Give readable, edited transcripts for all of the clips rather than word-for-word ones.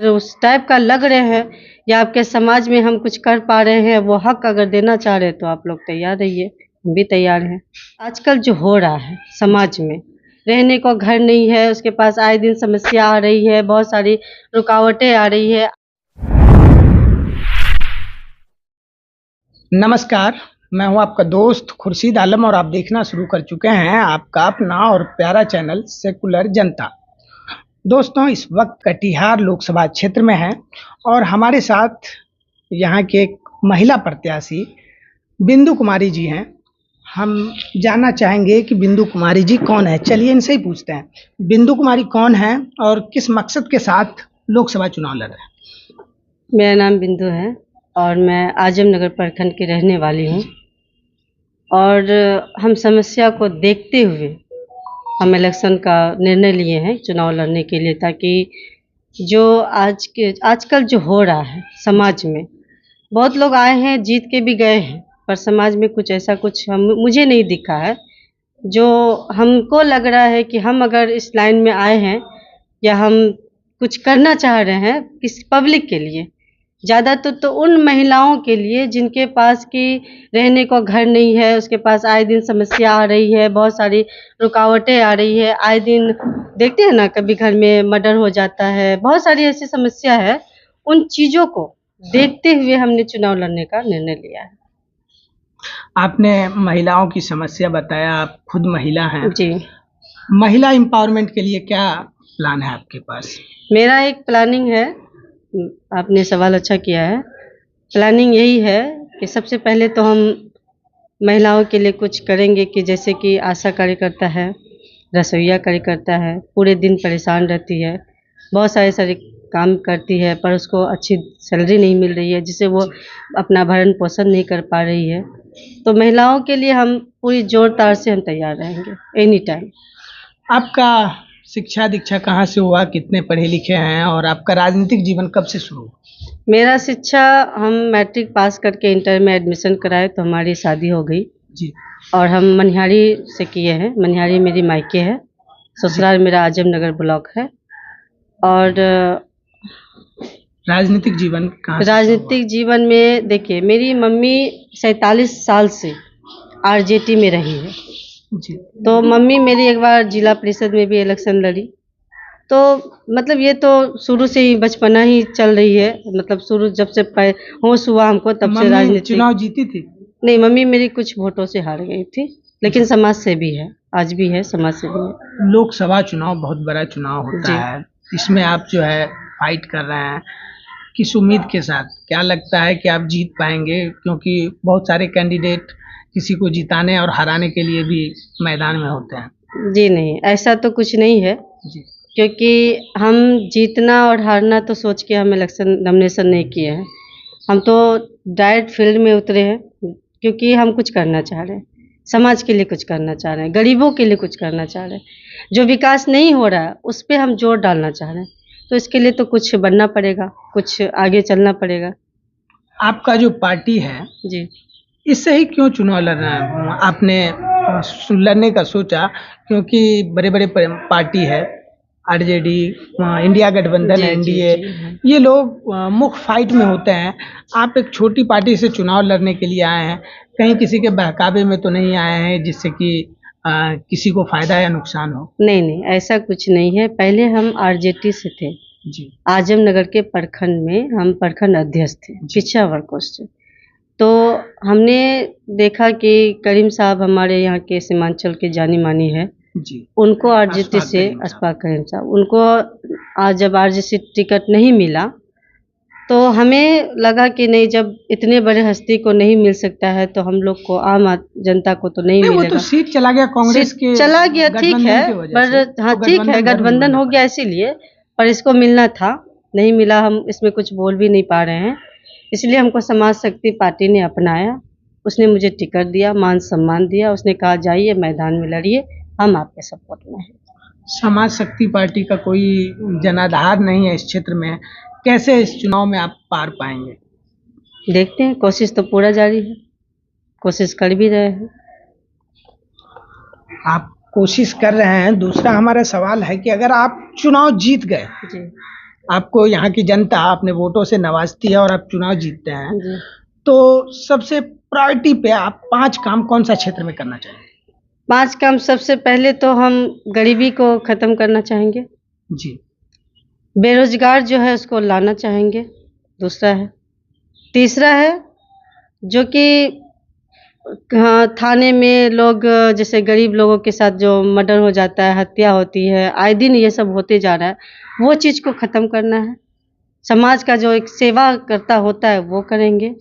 उस टाइप का लग रहे हैं, या आपके समाज में हम कुछ कर पा रहे हैं, वो हक अगर देना चाह रहे हैं तो आप लोग तैयार रहिए, हम भी तैयार हैं। आजकल जो हो रहा है समाज में, रहने को घर नहीं है, उसके पास आए दिन समस्या आ रही है, बहुत सारी रुकावटें आ रही है। नमस्कार, मैं हूं आपका दोस्त खुर्शीद आलम और आप देखना शुरू कर चुके हैं आपका अपना और प्यारा चैनल सेकुलर जनता। दोस्तों, इस वक्त कटिहार लोकसभा क्षेत्र में हैं और हमारे साथ यहां के एक महिला प्रत्याशी बिंदु कुमारी जी हैं। हम जानना चाहेंगे कि बिंदु कुमारी जी कौन है। चलिए इनसे ही पूछते हैं, बिंदु कुमारी कौन है और किस मकसद के साथ लोकसभा चुनाव लड़ रहे हैं। मेरा नाम बिंदु है और मैं आजमनगर प्रखंड की रहने वाली हूँ, और हम समस्या को देखते हुए हम इलेक्शन का निर्णय लिए हैं चुनाव लड़ने के लिए, ताकि जो आजकल जो हो रहा है समाज में, बहुत लोग आए हैं, जीत के भी गए हैं, पर समाज में कुछ ऐसा कुछ मुझे नहीं दिखा है जो हमको लग रहा है कि हम अगर इस लाइन में आए हैं या हम कुछ करना चाह रहे हैं किसी पब्लिक के लिए, ज़्यादातर तो उन महिलाओं के लिए जिनके पास की रहने को घर नहीं है, उसके पास आए दिन समस्या आ रही है, बहुत सारी रुकावटें आ रही है, आए दिन देखते हैं ना, कभी घर में मर्डर हो जाता है, बहुत सारी ऐसी समस्या है। उन चीज़ों को देखते हुए हमने चुनाव लड़ने का निर्णय लिया है। आपने महिलाओं की समस्या बताया, आप खुद महिला हैं जी। महिला एम्पावरमेंट के लिए क्या प्लान है आपके पास? मेरा एक प्लानिंग है, आपने सवाल अच्छा किया है। प्लानिंग यही है कि सबसे पहले तो हम महिलाओं के लिए कुछ करेंगे कि जैसे कि आशा कार्यकर्ता है, रसोइया कार्यकर्ता है, पूरे दिन परेशान रहती है, बहुत सारे काम करती है, पर उसको अच्छी सैलरी नहीं मिल रही है, जिससे वो अपना भरण पोषण नहीं कर पा रही है। तो महिलाओं के लिए हम पूरी जोर तार से हम तैयार रहेंगे एनी टाइम। आपका शिक्षा दीक्षा कहाँ से हुआ, कितने पढ़े लिखे हैं और आपका राजनीतिक जीवन कब से शुरू हुआ? मेरा शिक्षा, हम मैट्रिक पास करके इंटर में एडमिशन कराए तो हमारी शादी हो गई जी। और हम मनिहारी से किए हैं। मनिहारी मेरी मायके है, ससुराल मेरा आजमनगर ब्लॉक है। और राजनीतिक जीवन कहाँ से? राजनीतिक जीवन में देखिए, मेरी मम्मी 47 साल से आरजेटी में रही है जी। तो मम्मी मेरी एक बार जिला परिषद में भी इलेक्शन लड़ी, तो मतलब ये तो शुरू से ही बचपना ही चल रही है, मतलब शुरू जब से होश हुआ हमको तब से राजनीति। चुनाव जीती थी? नहीं, मम्मी मेरी कुछ वोटों से हार गई थी, लेकिन समाज से भी है, आज भी है, समाज से भी है। लोकसभा चुनाव बहुत बड़ा चुनाव होता है, इसमें आप जो है फाइट कर रहे हैं, किस उम्मीद के साथ? क्या लगता है कि आप जीत पाएंगे? क्योंकि बहुत सारे कैंडिडेट किसी को जिताने और हराने के लिए भी मैदान में होते हैं। जी नहीं, ऐसा तो कुछ नहीं है जी। क्योंकि हम जीतना और हारना तो सोच के हम इलेक्शन नॉमिनेशन नहीं किए हैं, हम तो डायरेक्ट फील्ड में उतरे हैं, क्योंकि हम कुछ करना चाह रहे हैं, समाज के लिए कुछ करना चाह रहे हैं, गरीबों के लिए कुछ करना चाह रहे हैं। जो विकास नहीं हो रहा है उस पर हम जोर डालना चाह रहे हैं, तो इसके लिए तो कुछ बनना पड़ेगा, कुछ आगे चलना पड़ेगा। आपका जो पार्टी है जी, इससे ही क्यों चुनाव लड़ रहे हैं? आपने लड़ने का सोचा क्योंकि बड़े बड़े पार्टी है, आरजेडी, इंडिया गठबंधन, एनडीए, ये लोग मुख्य फाइट में होते हैं। आप एक छोटी पार्टी से चुनाव लड़ने के लिए आए हैं, कहीं किसी के बहकावे में तो नहीं आए हैं जिससे कि किसी को फायदा या नुकसान हो? नहीं नहीं, ऐसा कुछ नहीं है। पहले हम आरजेटी से थे जी। आजमनगर के प्रखंड में हम प्रखंड अध्यक्ष थे, पिछड़ा वर्ग से। तो हमने देखा कि करीम साहब हमारे यहाँ के सीमांचल के जानी मानी है जी। उनको आरजेटी से, अशफाक करीम साहब, उनको आज जब आरजेटी टिकट नहीं मिला तो हमें लगा कि नहीं, जब इतने बड़े हस्ती को नहीं मिल सकता है तो हम लोग को, आम जनता को तो नहीं मिलेगा। वो तो सीट चला गया कांग्रेस के, चला गया, ठीक है, पर हाँ ठीक है, गठबंधन हो गया इसीलिए, पर इसको मिलना था, नहीं मिला, हम इसमें कुछ बोल भी नहीं पा रहे हैं। इसलिए हमको समाज शक्ति पार्टी ने अपनाया, उसने मुझे टिकट दिया, मान सम्मान दिया, उसने कहा जाइए मैदान में लड़िए, हम आपके सपोर्ट में हैं। समाज शक्ति पार्टी का कोई जनाधार नहीं है इस क्षेत्र में, कैसे इस चुनाव में आप पार पाएंगे? देखते हैं, कोशिश तो पूरा जारी है, कोशिश कर भी रहे हैं। आप कोशिश कर रहे हैं। दूसरा हमारा सवाल है कि अगर आप चुनाव जीत गए आपको यहाँ की जनता अपने वोटों से नवाजती है और आप चुनाव जीतते हैं, जी। तो सबसे प्रायोरिटी पे आप 5 काम कौन सा क्षेत्र में करना चाहेंगे? 5 काम सबसे पहले तो हम गरीबी को ख़त्म करना चाहेंगे। जी। बेरोज़गार जो है उसको लाना चाहेंगे, दूसरा है। तीसरा है जो कि हाँ, थाने में लोग जैसे गरीब लोगों के साथ जो मर्डर हो जाता है, हत्या होती है, आए दिन ये सब होते जा रहा है, वो चीज़ को ख़त्म करना है। समाज का जो एक सेवाकर्ता होता है वो करेंगे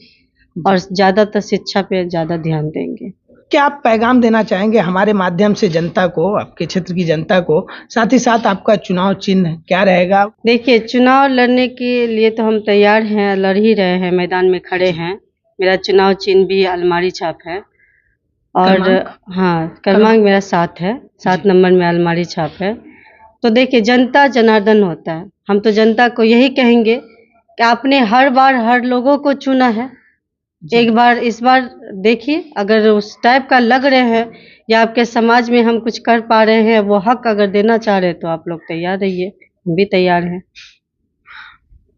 और ज़्यादातर शिक्षा पे ज़्यादा ध्यान देंगे। क्या आप पैगाम देना चाहेंगे हमारे माध्यम से जनता को, आपके क्षेत्र की जनता को? साथ ही साथ आपका चुनाव चिन्ह क्या रहेगा? देखिए, चुनाव लड़ने के लिए तो हम तैयार हैं, लड़ ही रहे हैं, मैदान में खड़े हैं। मेरा चुनाव चिन्ह भी अलमारी छाप है और क्रमांक? हाँ, क्रमांक मेरा 7 है, 7 नंबर में अलमारी छाप है। तो देखिए, जनता जनार्दन होता है। हम तो जनता को यही कहेंगे कि आपने हर बार हर लोगों को चुना है, एक बार इस बार देखिए, अगर उस टाइप का लग रहे हैं या आपके समाज में हम कुछ कर पा रहे हैं, वो हक अगर देना चाह रहे हैं, तो आप लोग तैयार रहिए, हम भी तैयार हैं।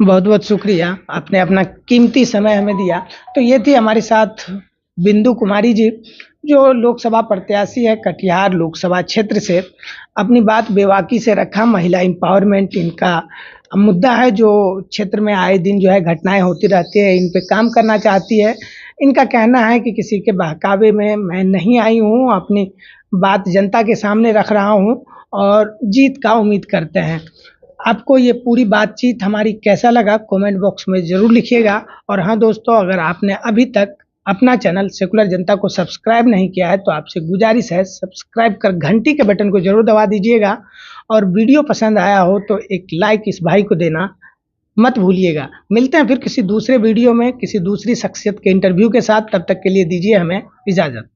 बहुत-बहुत शुक्रिया, आपने अपना कीमती समय हमें दिया। तो ये थी हमारे साथ बिंदु कुमारी जी, जो लोकसभा प्रत्याशी है कटिहार लोकसभा क्षेत्र से। अपनी बात बेबाकी से रखा, महिला एम्पावरमेंट इनका मुद्दा है, जो क्षेत्र में आए दिन जो है घटनाएँ होती रहती है, इन पे काम करना चाहती है। इनका कहना है कि किसी के बहकावे में मैं नहीं आई हूँ, अपनी बात जनता के सामने रख रहा हूँ और जीत का उम्मीद करते हैं। आपको ये पूरी बातचीत हमारी कैसा लगा कमेंट बॉक्स में ज़रूर लिखिएगा। और हाँ दोस्तों, अगर आपने अभी तक अपना चैनल सेकुलर जनता को सब्सक्राइब नहीं किया है तो आपसे गुजारिश है सब्सक्राइब कर घंटी के बटन को ज़रूर दबा दीजिएगा और वीडियो पसंद आया हो तो एक लाइक इस भाई को देना मत भूलिएगा। मिलते हैं फिर किसी दूसरे वीडियो में किसी दूसरी शख्सियत के इंटरव्यू के साथ, तब तक के लिए दीजिए हमें इजाज़त।